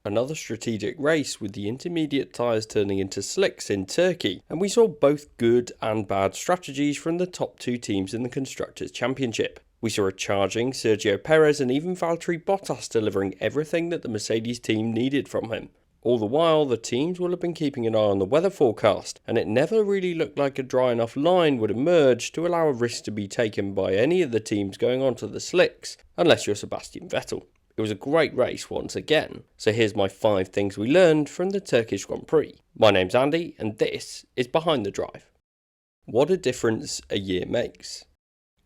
Another strategic race with the intermediate tyres turning into slicks in Turkey, and we saw both good and bad strategies from the top two teams in the Constructors' Championship. We saw a charging Sergio Perez and even Valtteri Bottas delivering everything that the Mercedes team needed from him. All the while, the teams will have been keeping an eye on the weather forecast, and it never really looked like a dry enough line would emerge to allow a risk to be taken by any of the teams going onto the slicks, unless you're Sebastian Vettel. It was a great race once again, so here's my 5 things we learned from the Turkish Grand Prix. My name's Andy, and this is Behind the Drive. What a difference a year makes.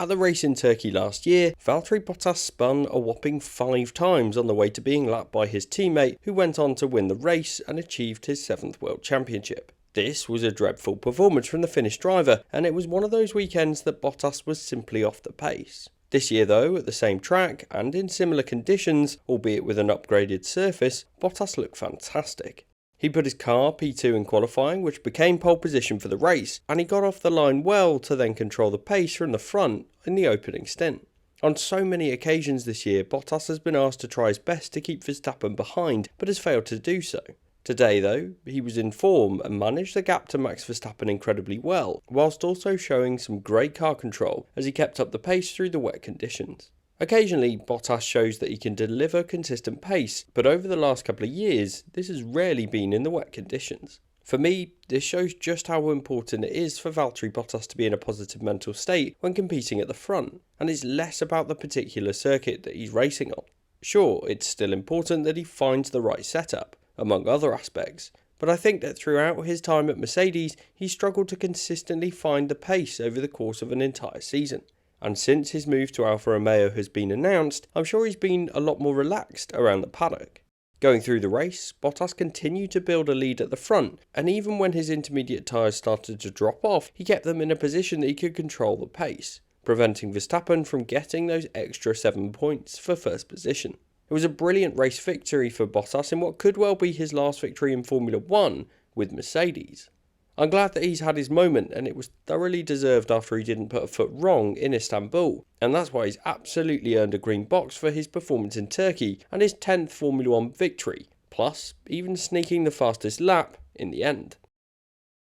At the race in Turkey last year, Valtteri Bottas spun a whopping 5 times on the way to being lapped by his teammate, who went on to win the race and achieved his 7th World Championship. This was a dreadful performance from the Finnish driver, and it was one of those weekends that Bottas was simply off the pace. This year though, at the same track and in similar conditions, albeit with an upgraded surface, Bottas looked fantastic. He put his car P2 in qualifying, which became pole position for the race, and he got off the line well to then control the pace from the front in the opening stint. On so many occasions this year, Bottas has been asked to try his best to keep Verstappen behind, but has failed to do so. Today though, he was in form and managed the gap to Max Verstappen incredibly well, whilst also showing some great car control as he kept up the pace through the wet conditions. Occasionally, Bottas shows that he can deliver consistent pace, but over the last couple of years, this has rarely been in the wet conditions. For me, this shows just how important it is for Valtteri Bottas to be in a positive mental state when competing at the front, and it's less about the particular circuit that he's racing on. Sure, it's still important that he finds the right setup, among other aspects, but I think that throughout his time at Mercedes, he struggled to consistently find the pace over the course of an entire season. And since his move to Alfa Romeo has been announced, I'm sure he's been a lot more relaxed around the paddock. Going through the race, Bottas continued to build a lead at the front, and even when his intermediate tyres started to drop off, he kept them in a position that he could control the pace, preventing Verstappen from getting those extra 7 points for first position. It was a brilliant race victory for Bottas in what could well be his last victory in Formula 1 with Mercedes. I'm glad that he's had his moment, and it was thoroughly deserved after he didn't put a foot wrong in Istanbul, and that's why he's absolutely earned a green box for his performance in Turkey and his 10th Formula 1 victory, plus even sneaking the fastest lap in the end.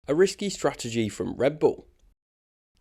A risky strategy from Red Bull.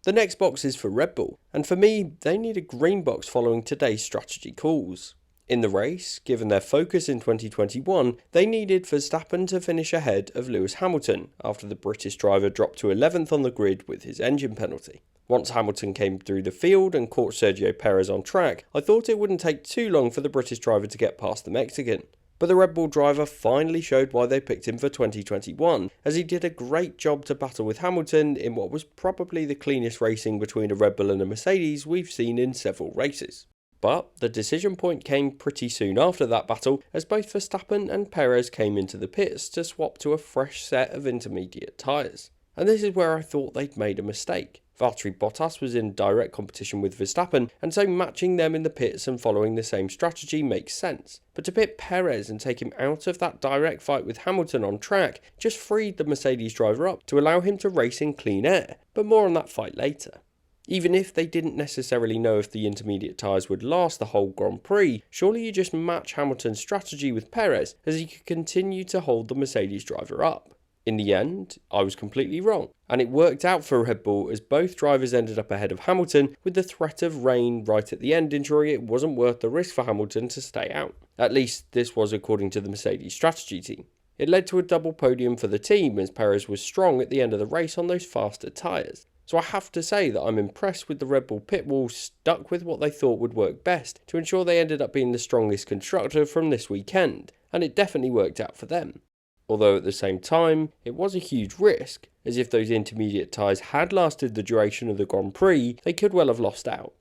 The next box is for Red Bull, and for me, they need a green box following today's strategy calls. In the race, given their focus in 2021, they needed Verstappen to finish ahead of Lewis Hamilton after the British driver dropped to 11th on the grid with his engine penalty. Once Hamilton came through the field and caught Sergio Perez on track, I thought it wouldn't take too long for the British driver to get past the Mexican. But the Red Bull driver finally showed why they picked him for 2021, as he did a great job to battle with Hamilton in what was probably the cleanest racing between a Red Bull and a Mercedes we've seen in several races. But the decision point came pretty soon after that battle, as both Verstappen and Perez came into the pits to swap to a fresh set of intermediate tyres. And this is where I thought they'd made a mistake. Valtteri Bottas was in direct competition with Verstappen, and so matching them in the pits and following the same strategy makes sense. But to pit Perez and take him out of that direct fight with Hamilton on track just freed the Mercedes driver up to allow him to race in clean air, but more on that fight later. Even if they didn't necessarily know if the intermediate tyres would last the whole Grand Prix, surely you just match Hamilton's strategy with Perez as he could continue to hold the Mercedes driver up. In the end, I was completely wrong, and it worked out for Red Bull as both drivers ended up ahead of Hamilton, with the threat of rain right at the end ensuring it wasn't worth the risk for Hamilton to stay out. At least this was according to the Mercedes strategy team. It led to a double podium for the team as Perez was strong at the end of the race on those faster tyres. So I have to say that I'm impressed with the Red Bull pit wall stuck with what they thought would work best to ensure they ended up being the strongest constructor from this weekend, and it definitely worked out for them. Although at the same time, it was a huge risk, as if those intermediate tyres had lasted the duration of the Grand Prix, they could well have lost out.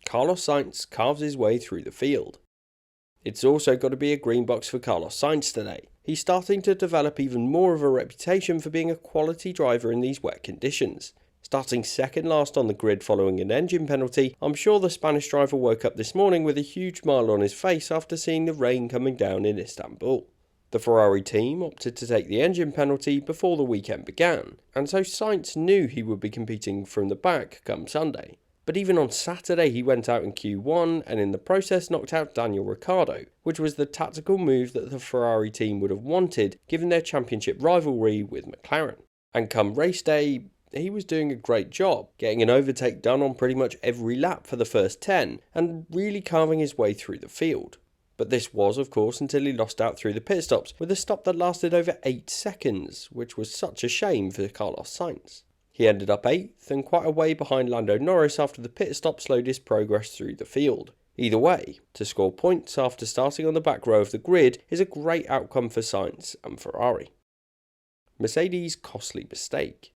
Carlos Sainz carves his way through the field. It's also got to be a green box for Carlos Sainz today. He's starting to develop even more of a reputation for being a quality driver in these wet conditions. Starting second last on the grid following an engine penalty, I'm sure the Spanish driver woke up this morning with a huge smile on his face after seeing the rain coming down in Istanbul. The Ferrari team opted to take the engine penalty before the weekend began, and so Sainz knew he would be competing from the back come Sunday. But even on Saturday he went out in Q1 and in the process knocked out Daniel Ricciardo, which was the tactical move that the Ferrari team would have wanted given their championship rivalry with McLaren. And come race day, he was doing a great job, getting an overtake done on pretty much every lap for the first 10 and really carving his way through the field. But this was, of course, until he lost out through the pit stops with a stop that lasted over 8 seconds, which was such a shame for Carlos Sainz. He ended up 8th and quite a way behind Lando Norris after the pit stop slowed his progress through the field. Either way, to score points after starting on the back row of the grid is a great outcome for Sainz and Ferrari. Mercedes' costly mistake.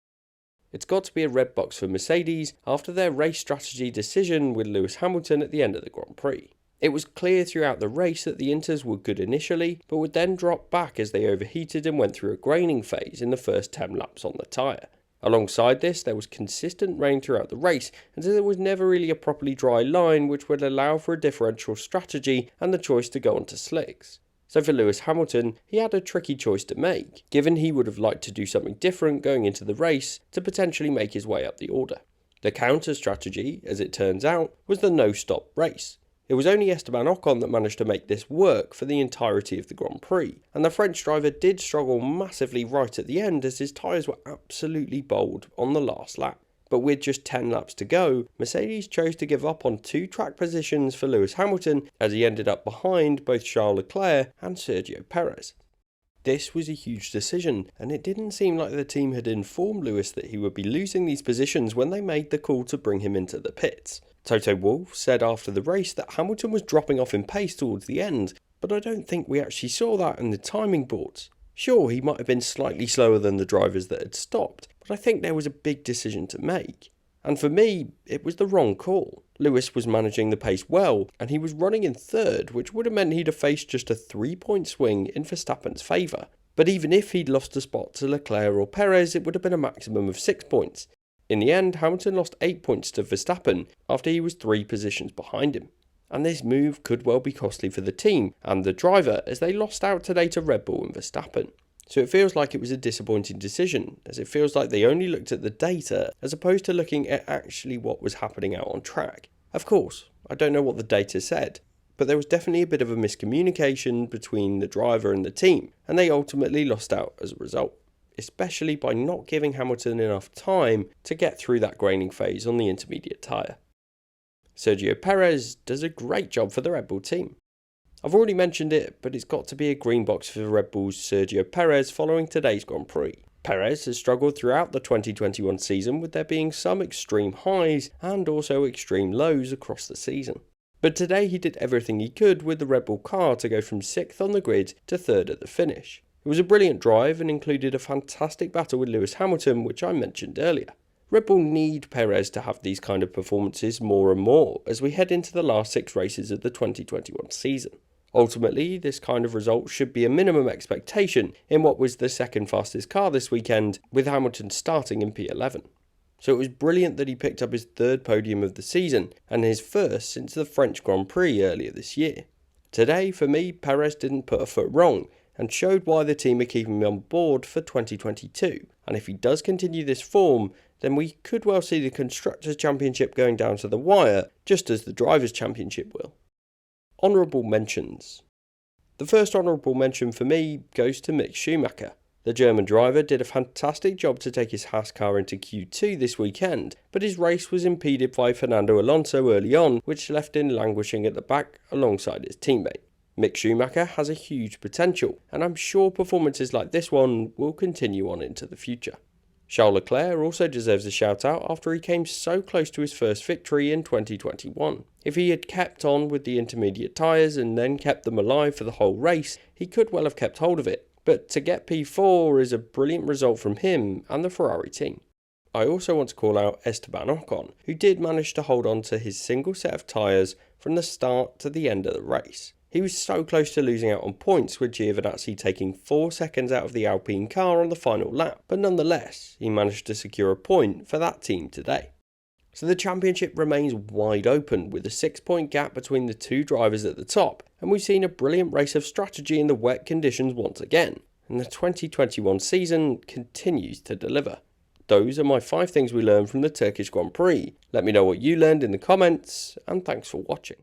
It's got to be a red box for Mercedes after their race strategy decision with Lewis Hamilton at the end of the Grand Prix. It was clear throughout the race that the Inters were good initially, but would then drop back as they overheated and went through a graining phase in the first 10 laps on the tyre. Alongside this, there was consistent rain throughout the race, and so there was never really a properly dry line which would allow for a differential strategy and the choice to go onto slicks. So for Lewis Hamilton, he had a tricky choice to make, given he would have liked to do something different going into the race to potentially make his way up the order. The counter strategy, as it turns out, was the no-stop race. It was only Esteban Ocon that managed to make this work for the entirety of the Grand Prix, and the French driver did struggle massively right at the end as his tyres were absolutely bowled on the last lap. But with just 10 laps to go, Mercedes chose to give up on 2 track positions for Lewis Hamilton as he ended up behind both Charles Leclerc and Sergio Perez. This was a huge decision, and it didn't seem like the team had informed Lewis that he would be losing these positions when they made the call to bring him into the pits. Toto Wolff said after the race that Hamilton was dropping off in pace towards the end, but I don't think we actually saw that in the timing boards. Sure, he might have been slightly slower than the drivers that had stopped, but I think there was a big decision to make. And for me, it was the wrong call. Lewis was managing the pace well, and he was running in third, which would have meant he'd have faced just a 3-point swing in Verstappen's favour. But even if he'd lost a spot to Leclerc or Perez, it would have been a maximum of 6 points. In the end, Hamilton lost 8 points to Verstappen after he was 3 positions behind him. And this move could well be costly for the team and the driver as they lost out today to Red Bull and Verstappen. So it feels like it was a disappointing decision, as it feels like they only looked at the data as opposed to looking at actually what was happening out on track. Of course, I don't know what the data said, but there was definitely a bit of a miscommunication between the driver and the team, and they ultimately lost out as a result, especially by not giving Hamilton enough time to get through that graining phase on the intermediate tyre. Sergio Perez does a great job for the Red Bull team. I've already mentioned it, but it's got to be a green box for Red Bull's Sergio Perez following today's Grand Prix. Perez has struggled throughout the 2021 season, with there being some extreme highs and also extreme lows across the season. But today he did everything he could with the Red Bull car to go from 6th on the grid to 3rd at the finish. It was a brilliant drive and included a fantastic battle with Lewis Hamilton, which I mentioned earlier. Red Bull need Perez to have these kind of performances more and more as we head into the last 6 races of the 2021 season. Ultimately, this kind of result should be a minimum expectation in what was the second fastest car this weekend, with Hamilton starting in P11. So it was brilliant that he picked up his 3rd podium of the season, and his first since the French Grand Prix earlier this year. Today, for me, Perez didn't put a foot wrong, and showed why the team are keeping him on board for 2022, and if he does continue this form, then we could well see the Constructors' Championship going down to the wire, just as the Drivers' Championship will. Honourable mentions. The first honourable mention for me goes to Mick Schumacher. The German driver did a fantastic job to take his Haas car into Q2 this weekend, but his race was impeded by Fernando Alonso early on, which left him languishing at the back alongside his teammate. Mick Schumacher has a huge potential, and I'm sure performances like this one will continue on into the future. Charles Leclerc also deserves a shout out after he came so close to his first victory in 2021. If he had kept on with the intermediate tyres and then kept them alive for the whole race, he could well have kept hold of it. But to get P4 is a brilliant result from him and the Ferrari team. I also want to call out Esteban Ocon, who did manage to hold on to his single set of tyres from the start to the end of the race. He was so close to losing out on points, with Giovinazzi taking 4 seconds out of the Alpine car on the final lap, but nonetheless, he managed to secure a point for that team today. So the championship remains wide open, with a 6-point gap between the 2 drivers at the top, and we've seen a brilliant race of strategy in the wet conditions once again, and the 2021 season continues to deliver. those are my 5 things we learned from the Turkish Grand Prix. Let me know what you learned in the comments, and thanks for watching.